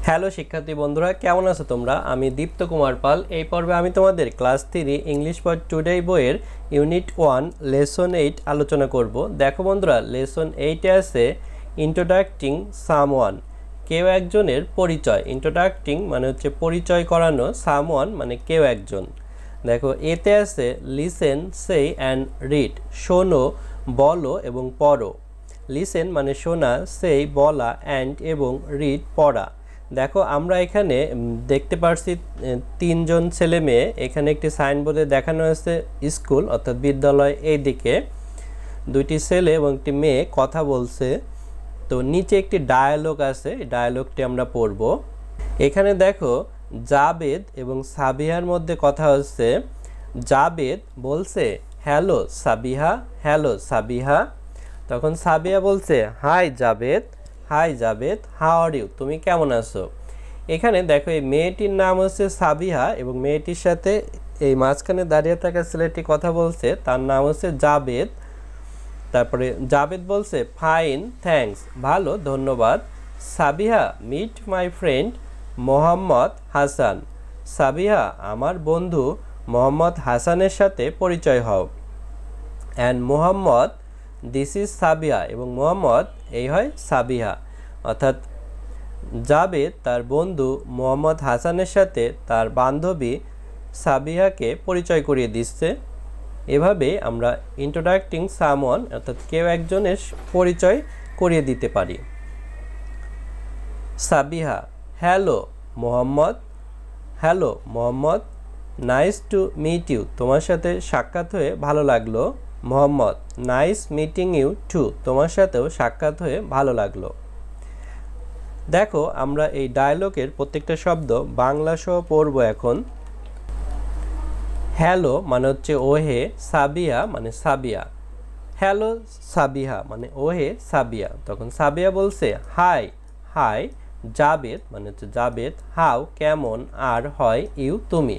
Hello শিক্ষার্থী বন্ধুরা, কেমন আছো তোমরা? আমি দীপ্ত কুমার পাল। এই পর্বে আমি তোমাদের ক্লাস 3 ইংলিশ ফর টুডে বইয়ের ইউনিট 1 লেসন 8 আলোচনা করব। দেখো বন্ধুরা, লেসন 8 এ আছে ইন্ট্রোডাক্টিং সামওয়ান, কেউ একজনের পরিচয়। ইন্ট্রোডাক্টিং মানে হচ্ছে পরিচয় করানো, সামওয়ান মানে কেউ একজন। দেখো এতে আছে লিসেন, সে অ্যান্ড রিড, শোনো, বলো এবং পড়ো। লিসেন মানে শোনা, সে বলা, অ্যান্ড এবং রিড পড়া। দেখো আমরা এখানে দেখতে পারছি তিনজন ছেলে মেয়ে। এখানে একটি সাইনবোর্ডে দেখানো হয়েছে স্কুল অর্থাৎ বিদ্যালয়, এইদিকে দুইটি ছেলে এবং একটি মেয়ে কথা বলছে। তো নিচে একটি ডায়ালগ আছে, ডায়ালগটি আমরা পড়ব। এখানে দেখো জাবেদ এবং সাবিহার মধ্যে কথা হচ্ছে। জাবেদ বলছে হ্যালো সাবিহা, হ্যালো সাবিহা। তখন সাবিহা বলছে hi Javed, hi Javed, how are you, তুমি কেমন আছো? এখানে দেখো এই মেয়েটির নাম হচ্ছে সাবিহা এবং মেয়েটির সাথে এই মাঝখানে দাঁড়িয়ে থাকা ছেলেটি কথা বলছে, তার নাম হচ্ছে জাবেদ। তারপরে জাবেদ বলছে ফাইন থ্যাঙ্কস, ভালো ধন্যবাদ। Sabiha meet my friend Mohammad Hasan, Sabiha আমার বন্ধু মোহাম্মদ হাসানের সাথে পরিচয় হও। And Mohammad this is Sabiha, এবং মোহাম্মদ এই হয় সাবিহা। অর্থাৎ জাবেদ তার বন্ধু মোহাম্মদ হাসানের সাথে তার বান্ধবী সাবিহাকে পরিচয় করিয়ে দিচ্ছে। এভাবে আমরা ইন্ট্রোডাক্টিং সামওয়ান অর্থাৎ কেউ একজনের পরিচয় করিয়ে দিতে পারি। Sabiha hello Mohammad, hello Mohammad, nice to meet you, তোমার সাথে সাক্ষাৎ হয়ে ভালো লাগলো। Mohammad nice meeting you too, তোমার সাথেও সাক্ষাৎ হয়ে ভালো লাগলো। দেখো আমরা এই ডায়লগের প্রত্যেকটা শব্দ বাংলা সহ পড়ব এখন। হ্যালো মানে হচ্ছে ওহে, সাবিয়া মানে সাবিয়া। হ্যালো সাবিহা মানে ওহে সাবিয়া। তখন সাবিয়া বলছে হাই, হাই জাবেদ মানে হচ্ছে জাবেদ, হাউ কেমন, আর হয় ইউ তুমি।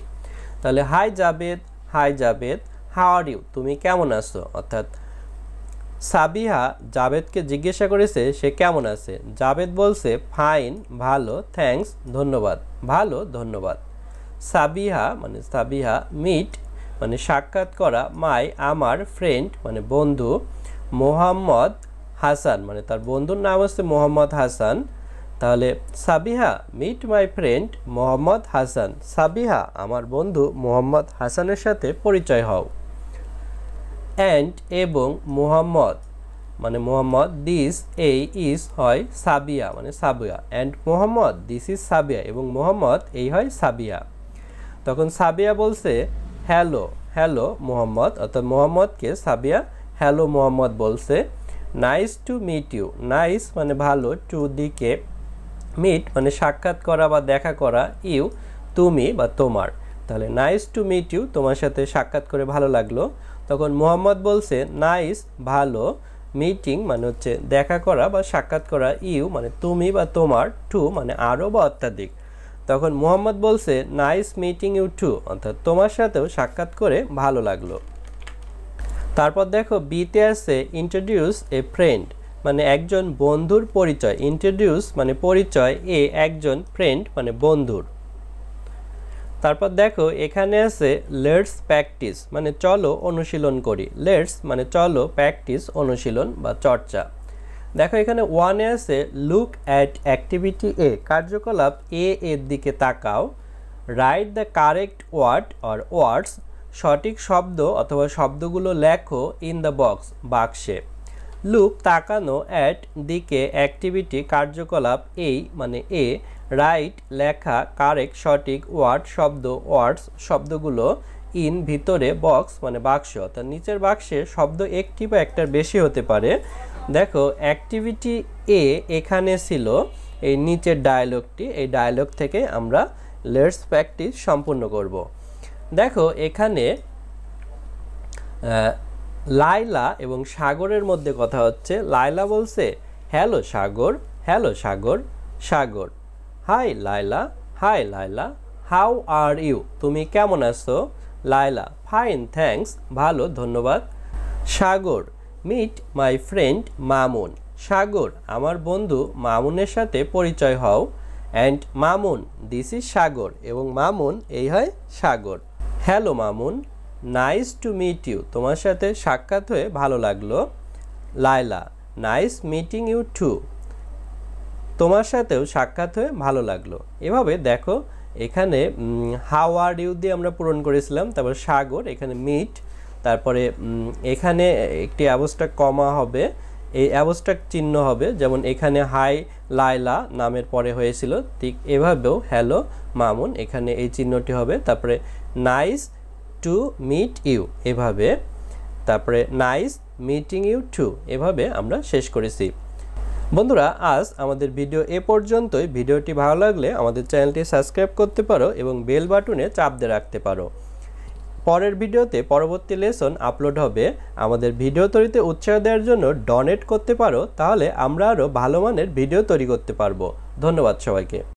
তাহলে hi Javed, hi Javed, how are you, তুমি কেমন আছো? অর্থাৎ সাবিহা জাবেদকে জিজ্ঞাসা করেছে সে কেমন আছে। জাবেদ বলছে ফাইন ভালো, থ্যাঙ্কস ধন্যবাদ, ভালো ধন্যবাদ। সাবিহা মানে সাবিহা, মিট মানে সাক্ষাৎ করা, মাই আমার, ফ্রেন্ড মানে বন্ধু, মোহাম্মদ হাসান মানে তার বন্ধুর নাম হচ্ছে মোহাম্মদ হাসান। তাহলে Sabiha meet my friend Mohammad Hasan, Sabiha আমার বন্ধু মোহাম্মদ হাসানের সাথে পরিচয় হও। অ্যান্ড এবং মোহাম্মদ মানে মোহাম্মদ, দিস এই ইজ হয় সাবিয়া মানে Sabiya, and Mohammad this is Sabiya, এবং মোহাম্মদ এই হয় সাবিয়া। তখন সাবিয়া বলছে হ্যালো, হ্যালো মোহাম্মদ, অর্থাৎ মোহাম্মদকে সাবিয়া হ্যালো মোহাম্মদ বলছে। Nice to meet you, nice মানে ভালো, টু দিকে, মিট মানে সাক্ষাৎ করা বা দেখা করা, ইউ তুমি বা তোমার। তাহলে নাইস টু মিট ইউ, তোমার সাথে সাক্ষাৎ করে ভালো লাগলো। তখন মোহাম্মদ বলছে নাইস ভালো, মিটিং মানে হচ্ছে দেখা করা বা সাক্ষাৎ করা, ইউ মানে তুমি বা তোমার, টু মানে আরও বা অত্যাধিক। তখন মোহাম্মদ বলছে নাইস মিটিং ইউ টু, অর্থাৎ তোমার সাথেও সাক্ষাৎ করে ভালো লাগলো। তারপর দেখো বিতে আছে ইন্ট্রোডিউস এ ফ্রেন্ড মানে একজন বন্ধুর পরিচয়। ইন্ট্রোডিউস মানে পরিচয়, এ একজন, ফ্রেন্ড মানে বন্ধুর। তারপর দেখো এখানে আছে লেটস প্র্যাকটিস মানে চলো অনুশীলন করি। লেটস মানে চলো, প্র্যাকটিস অনুশীলন বা চর্চা। দেখো এখানে ওয়ানে আছে লুক অ্যাট অ্যাক্টিভিটি এ, কার্যকলাপ এ এর দিকে তাকাও। Write the correct word or words, সঠিক শব্দ অথবা শব্দগুলো লেখো ইন দ্য বক্স, বাক্সে। লুক তাকানো, অ্যাট দিকে, অ্যাক্টিভিটি কার্যকলাপ, এই মানে এ, রাইট লেখা, কারেক্ট সঠিক, ওয়ার্ড শব্দ, ওয়ার্ডস শব্দগুলো, ইন ভিতরে, বক্স মানে বাক্স অর্থাৎ নিচের বাক্সে শব্দ একটি বা একটার বেশি হতে পারে। দেখো অ্যাক্টিভিটি এ এখানে ছিল এই নিচের ডায়লগটি, এই ডায়লগ থেকে আমরা লেটস প্র্যাকটিস সম্পূর্ণ করব। দেখো এখানে লাইলা এবং সাগরের মধ্যে কথা হচ্ছে। লাইলা বলছে hello Sagar, hello Sagar, Sagar hi Laila, hi Laila, how are you, তুমি কেমন আছো? লাইলা ফাইন থ্যাঙ্কস, ভালো ধন্যবাদ। Sagar meet my friend Mamun, Sagar আমার বন্ধু মামুনের সাথে পরিচয় হও। And Mamun this is Sagar এবং মামুন এই হয় Sagar. Hello Mamun, nice to meet you, তোমার সাথে সাক্ষাৎ হয়ে ভালো লাগলো। Laila, nice meeting you too, তোমার সাথেও সাক্ষাৎ হয়ে ভালো লাগলো। এভাবে দেখো এখানে হাউ আর ইউ দিয়ে আমরা পূরণ করেছিলাম, তারপর সাগর, এখানে মিট, তারপরে এখানে একটি অ্যাবস্ট্রাক্ট কমা হবে, এই অ্যাবস্ট্রাক্ট চিহ্ন হবে, যেমন এখানে হাই লায়লা নামের পরে হয়েছিল, ঠিক এভাবেও হ্যালো মামুন এখানে এই চিহ্নটি হবে, তারপরে নাইস টু মিট ইউ এভাবে, তারপরে নাইস মিটিং ইউ টু, এভাবে আমরা শেষ করেছি। বন্ধুরা আজ আমাদের ভিডিও এ পর্যন্তই। ভিডিওটি ভালো লাগলে আমাদের চ্যানেলটি সাবস্ক্রাইব করতে পারো এবং বেল বাটনে চাপ দিয়ে রাখতে পারো। পরের ভিডিওতে পরবর্তী লেসন আপলোড হবে। আমাদের ভিডিও তৈরিতে উৎসাহ দেওয়ার জন্য ডোনেট করতে পারো, তাহলে আমরা আরও ভালো মানের ভিডিও তৈরি করতে পারবো। ধন্যবাদ সবাইকে।